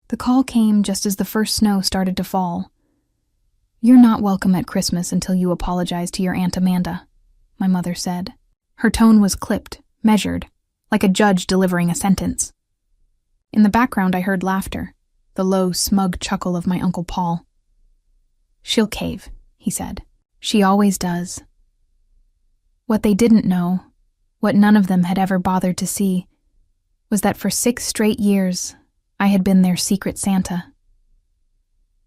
The call came just as the first snow started to fall. "You're not welcome at Christmas until you apologize to your Aunt Amanda," my mother said. Her tone was clipped, measured, like a judge delivering a sentence. In the background I heard laughter, the low, smug chuckle of my Uncle Paul. "She'll cave," he said. "She always does." What they didn't know, what none of them had ever bothered to see, was that for 6 straight years, I had been their secret Santa.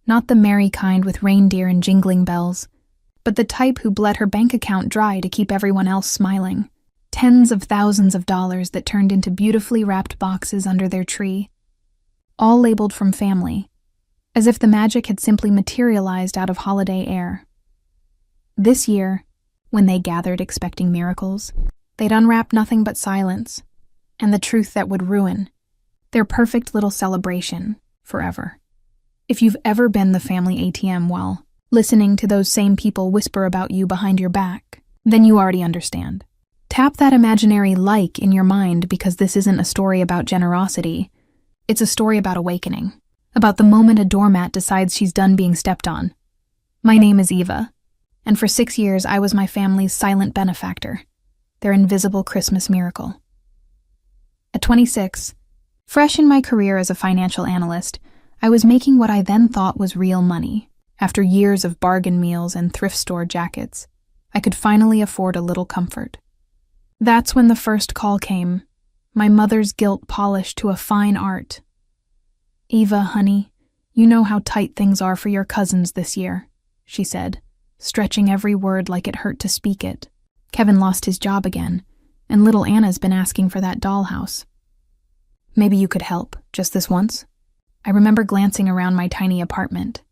Not the merry kind with reindeer and jingling bells, but the type who bled her bank account dry to keep everyone else smiling. Tens of thousands of dollars that turned into beautifully wrapped boxes under their tree, all labeled from family, as if the magic had simply materialized out of holiday air. This year, when they gathered expecting miracles, they'd unwrap nothing but silence, and the truth that would ruin their perfect little celebration forever. If you've ever been the family ATM while listening to those same people whisper about you behind your back, then you already understand. Tap that imaginary like in your mind, because this isn't a story about generosity. It's a story about awakening, about the moment a doormat decides she's done being stepped on. My name is Eva, and for 6 years I was my family's silent benefactor, their invisible Christmas miracle. At 26, fresh in my career as a financial analyst, I was making what I then thought was real money. After years of bargain meals and thrift store jackets, I could finally afford a little comfort. That's when the first call came, my mother's guilt polished to a fine art. "Eva, honey, you know how tight things are for your cousins this year," she said, stretching every word like it hurt to speak it. "Kevin lost his job again, and little Anna's been asking for that dollhouse. Maybe you could help, just this once?" I remember glancing around my tiny apartment.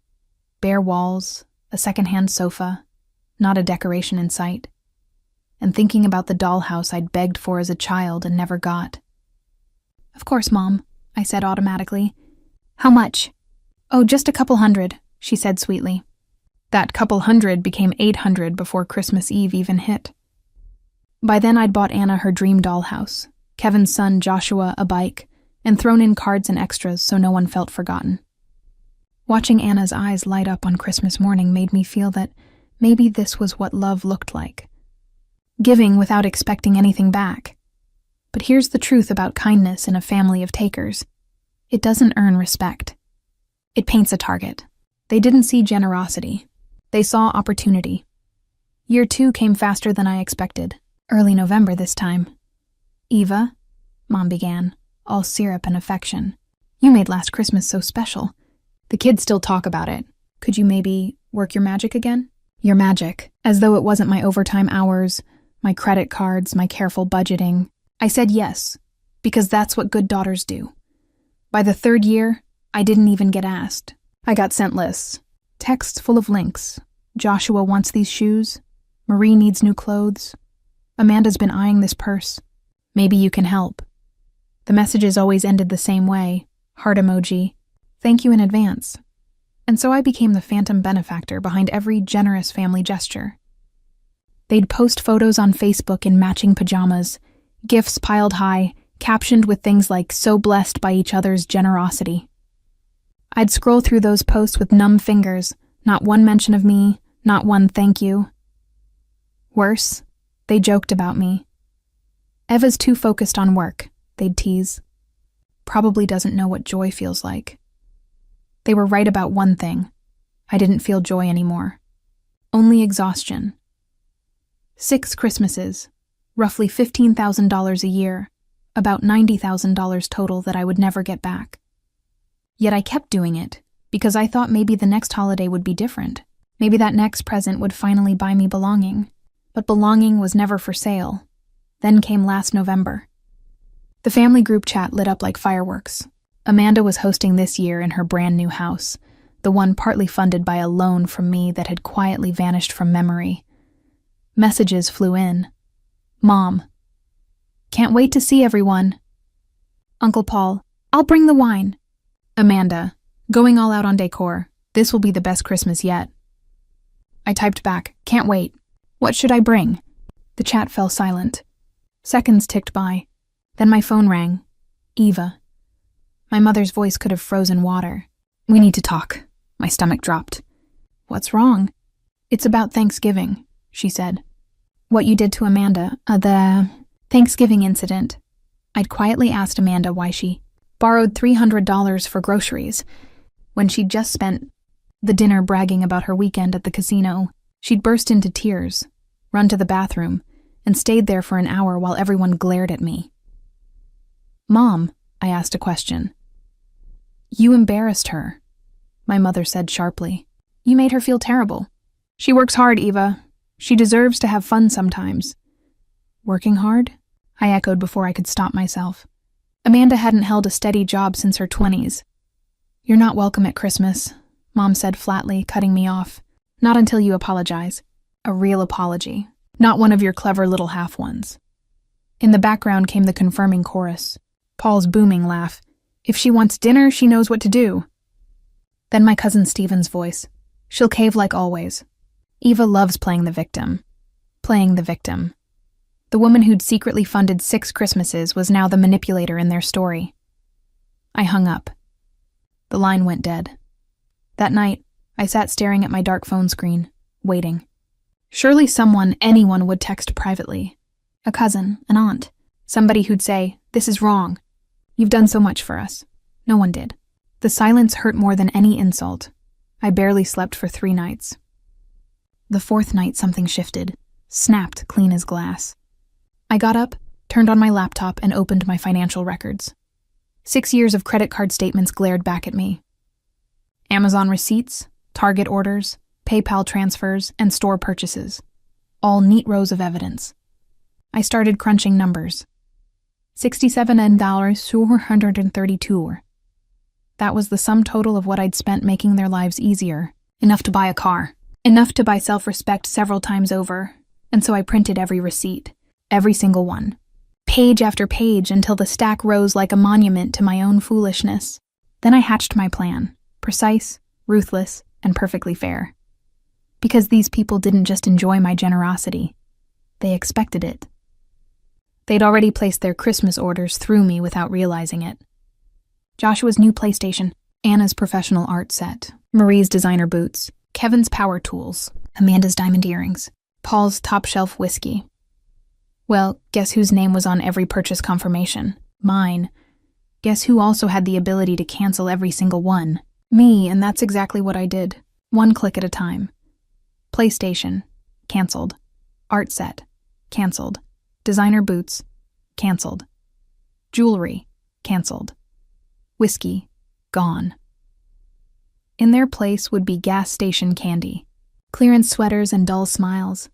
Bare walls, a secondhand sofa, not a decoration in sight, and thinking about the dollhouse I'd begged for as a child and never got. "Of course, Mom," I said automatically. "How much?" "Oh, just a couple $100, she said sweetly. That couple $100 became $800 before Christmas Eve even hit. By then I'd bought Anna her dream dollhouse, Kevin's son Joshua a bike, and thrown in cards and extras so no one felt forgotten. Watching Anna's eyes light up on Christmas morning made me feel that maybe this was what love looked like. Giving without expecting anything back. But here's the truth about kindness in a family of takers. It doesn't earn respect. It paints a target. They didn't see generosity. They saw opportunity. Year 2 came faster than I expected. Early November this time. "Eva," Mom began, all syrup and affection. "You made last Christmas so special. The kids still talk about it. Could you maybe work your magic again?" Your magic, as though it wasn't my overtime hours, my credit cards, my careful budgeting. I said yes, because that's what good daughters do. By the 3rd year, I didn't even get asked. I got sent lists, texts full of links. "Joshua wants these shoes. Marie needs new clothes. Amanda's been eyeing this purse. Maybe you can help." The messages always ended the same way, heart emoji, "Thank you in advance." And so I became the phantom benefactor behind every generous family gesture. They'd post photos on Facebook in matching pajamas, gifts piled high, captioned with things like "so blessed by each other's generosity." I'd scroll through those posts with numb fingers, not one mention of me, not one thank you. Worse, they joked about me. "Eva's too focused on work," they'd tease. "Probably doesn't know what joy feels like." They were right about one thing. I didn't feel joy anymore. Only exhaustion. 6 Christmases, roughly $15,000 a year, about $90,000 total that I would never get back. Yet I kept doing it, because I thought maybe the next holiday would be different. Maybe that next present would finally buy me belonging. But belonging was never for sale. Then came last November. The family group chat lit up like fireworks. Amanda was hosting this year in her brand new house, the one partly funded by a loan from me that had quietly vanished from memory. Messages flew in. "Mom, can't wait to see everyone." Uncle Paul, "I'll bring the wine." Amanda, "Going all out on decor. This will be the best Christmas yet." I typed back, "Can't wait. What should I bring?" The chat fell silent. Seconds ticked by. Then my phone rang. "Eva, My mother's voice could have frozen water. "We need to talk." My stomach dropped. "What's wrong?" "It's about Thanksgiving," she said. "What you did to Amanda, the Thanksgiving incident." I'd quietly asked Amanda why she borrowed $300 for groceries when she'd just spent the dinner bragging about her weekend at the casino. She'd burst into tears, run to the bathroom, and stayed there for an hour while everyone glared at me. "Mom," I asked a question. "You embarrassed her," my mother said sharply. "You made her feel terrible. She works hard, Eva. She deserves to have fun sometimes." "Working hard?" I echoed before I could stop myself. Amanda hadn't held a steady job since her 20s. "You're not welcome at Christmas," Mom said flatly, cutting me off. "Not until you apologize. A real apology, not one of your clever little half ones." In the background came the confirming chorus, Paul's booming laugh. "If she wants dinner, she knows what to do." Then my cousin Stephen's voice. "She'll cave like always." Eva loves playing the victim. Playing the victim. The woman who'd secretly funded 6 Christmases was now the manipulator in their story. I hung up. The line went dead. That night, I sat staring at my dark phone screen, waiting. Surely anyone would text privately. A cousin, an aunt, somebody who'd say, "This is wrong. You've done so much for us." No one did. The silence hurt more than any insult. I barely slept for 3 nights. The 4th night something shifted, snapped clean as glass. I got up, turned on my laptop, and opened my financial records. 6 years of credit card statements glared back at me. Amazon receipts, Target orders, PayPal transfers, and store purchases. All neat rows of evidence. I started crunching numbers. $67,432. That was the sum total of what I'd spent making their lives easier. Enough to buy a car. Enough to buy self-respect several times over. And so I printed every receipt. Every single one. Page after page until the stack rose like a monument to my own foolishness. Then I hatched my plan. Precise, ruthless, and perfectly fair. Because these people didn't just enjoy my generosity. They expected it. They'd already placed their Christmas orders through me without realizing it. Joshua's new PlayStation, Anna's professional art set, Marie's designer boots, Kevin's power tools, Amanda's diamond earrings, Paul's top-shelf whiskey. Well, guess whose name was on every purchase confirmation? Mine. Guess who also had the ability to cancel every single one? Me, and that's exactly what I did. 1 click at a time. PlayStation. Canceled. Art set. Canceled. Designer boots. Canceled. Jewelry. Canceled. Whiskey. Gone. In their place would be gas station candy, clearance sweaters, and dull smiles.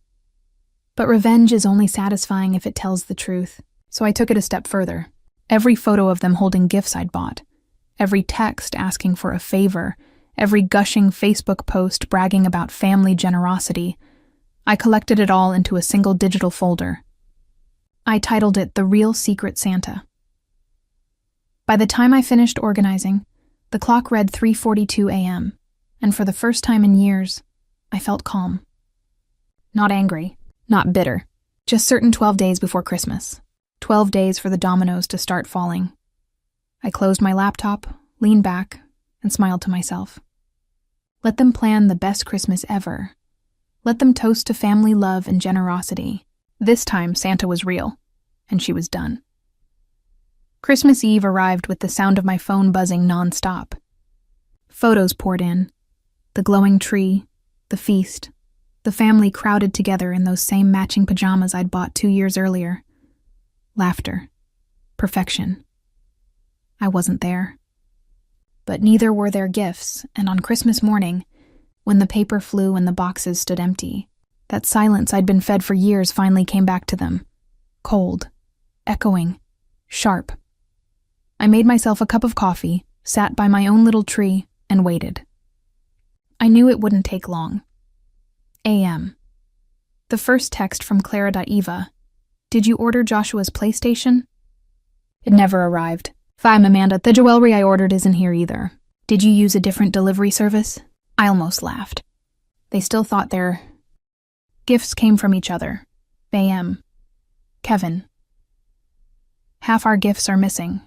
But revenge is only satisfying if it tells the truth, so I took it a step further. Every photo of them holding gifts I'd bought, every text asking for a favor, every gushing Facebook post bragging about family generosity, I collected it all into a single digital folder. I titled it The Real Secret Santa. By the time I finished organizing, the clock read 3:42 a.m., and for the first time in years, I felt calm. Not angry, not bitter, just certain 12 days before Christmas. 12 days for the dominoes to start falling. I closed my laptop, leaned back, and smiled to myself. Let them plan the best Christmas ever. Let them toast to family love and generosity. This time, Santa was real, and she was done. Christmas Eve arrived with the sound of my phone buzzing nonstop. Photos poured in. The glowing tree, the feast, the family crowded together in those same matching pajamas I'd bought 2 years earlier. Laughter. Perfection. I wasn't there. But neither were their gifts, and on Christmas morning, when the paper flew and the boxes stood empty, that silence I'd been fed for years finally came back to them. Cold. Echoing. Sharp. I made myself a cup of coffee, sat by my own little tree, and waited. I knew it wouldn't take long. A.M. The first text from Clara.Eva. Did you order Joshua's PlayStation? It never arrived. Fine, Amanda, the jewelry I ordered isn't here either. Did you use a different delivery service? I almost laughed. They still thought their gifts came from each other. A.M. Kevin. Half our gifts are missing.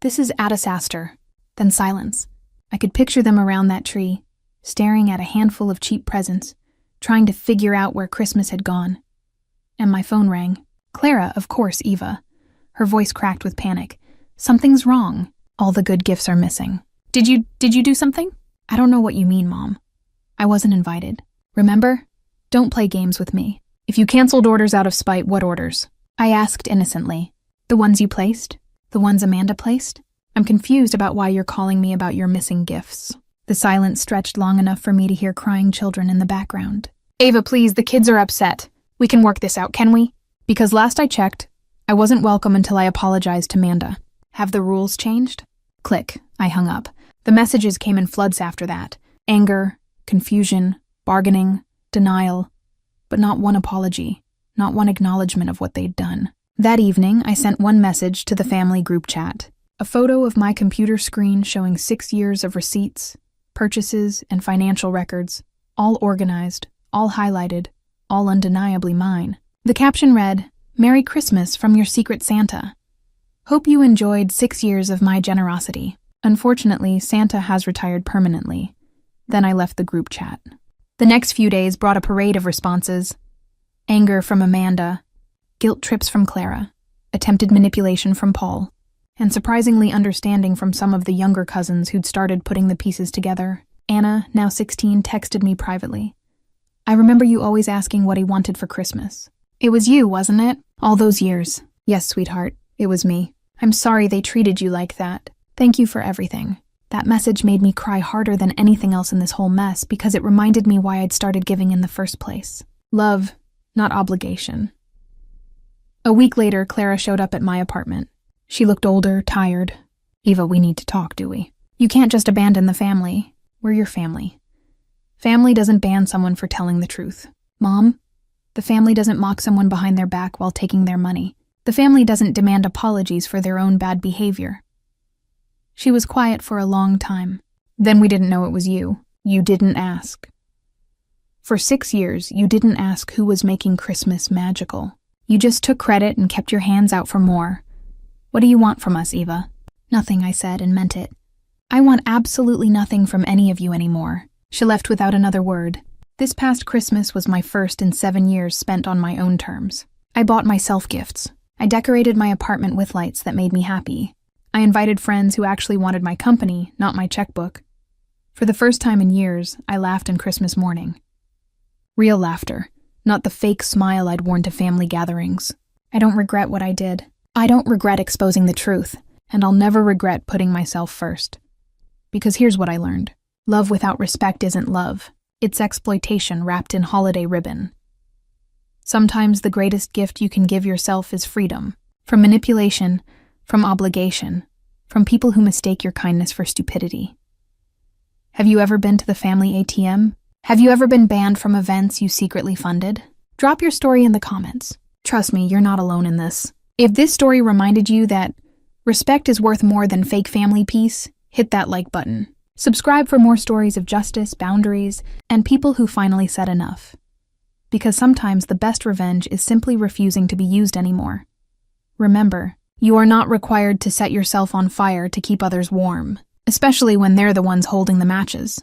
This is a disaster. Then silence. I could picture them around that tree, staring at a handful of cheap presents, trying to figure out where Christmas had gone. And my phone rang. Clara, of course, Eva. Her voice cracked with panic. Something's wrong. All the good gifts are missing. Did you do something? I don't know what you mean, Mom. I wasn't invited. Remember? Don't play games with me. If you canceled orders out of spite, what orders? I asked innocently. The ones you placed? The ones Amanda placed? I'm confused about why you're calling me about your missing gifts. The silence stretched long enough for me to hear crying children in the background. Ava, please, the kids are upset. We can work this out, can we? Because last I checked, I wasn't welcome until I apologized to Amanda. Have the rules changed? Click. I hung up. The messages came in floods after that. Anger, confusion, bargaining, denial, but not one apology, not one acknowledgement of what they'd done. That evening, I sent one message to the family group chat. A photo of my computer screen showing 6 years of receipts, purchases, and financial records, all organized, all highlighted, all undeniably mine. The caption read, "Merry Christmas from your Secret Santa. Hope you enjoyed 6 years of my generosity. Unfortunately, Santa has retired permanently." Then I left the group chat. The next few days brought a parade of responses. Anger from Amanda, guilt trips from Clara, attempted manipulation from Paul, and surprisingly understanding from some of the younger cousins who'd started putting the pieces together. Anna, now 16, texted me privately. "I remember you always asking what he wanted for Christmas. It was you, wasn't it? All those years." "Yes, sweetheart, it was me. I'm sorry they treated you like that. Thank you for everything." That message made me cry harder than anything else in this whole mess because it reminded me why I'd started giving in the first place. Love, not obligation. A week later, Clara showed up at my apartment. She looked older, tired. "Eva, we need to talk, do we? You can't just abandon the family. We're your family. Family doesn't ban someone for telling the truth. Mom, the family doesn't mock someone behind their back while taking their money. The family doesn't demand apologies for their own bad behavior." She was quiet for a long time. "Then we didn't know it was you. You didn't ask. For 6 years, you didn't ask who was making Christmas magical. You just took credit and kept your hands out for more. What do you want from us, Eva?" "Nothing," I said, and meant it. "I want absolutely nothing from any of you anymore." She left without another word. This past Christmas was my first in 7 years spent on my own terms. I bought myself gifts. I decorated my apartment with lights that made me happy. I invited friends who actually wanted my company, not my checkbook. For the first time in years, I laughed on Christmas morning. Real laughter, not the fake smile I'd worn to family gatherings. I don't regret what I did. I don't regret exposing the truth, and I'll never regret putting myself first. Because here's what I learned. Love without respect isn't love. It's exploitation wrapped in holiday ribbon. Sometimes the greatest gift you can give yourself is freedom. From manipulation, from obligation, from people who mistake your kindness for stupidity. Have you ever been to the family ATM? Have you ever been banned from events you secretly funded? Drop your story in the comments. Trust me, you're not alone in this. If this story reminded you that respect is worth more than fake family peace, hit that like button. Subscribe for more stories of justice, boundaries, and people who finally said enough. Because sometimes the best revenge is simply refusing to be used anymore. Remember, you are not required to set yourself on fire to keep others warm, especially when they're the ones holding the matches.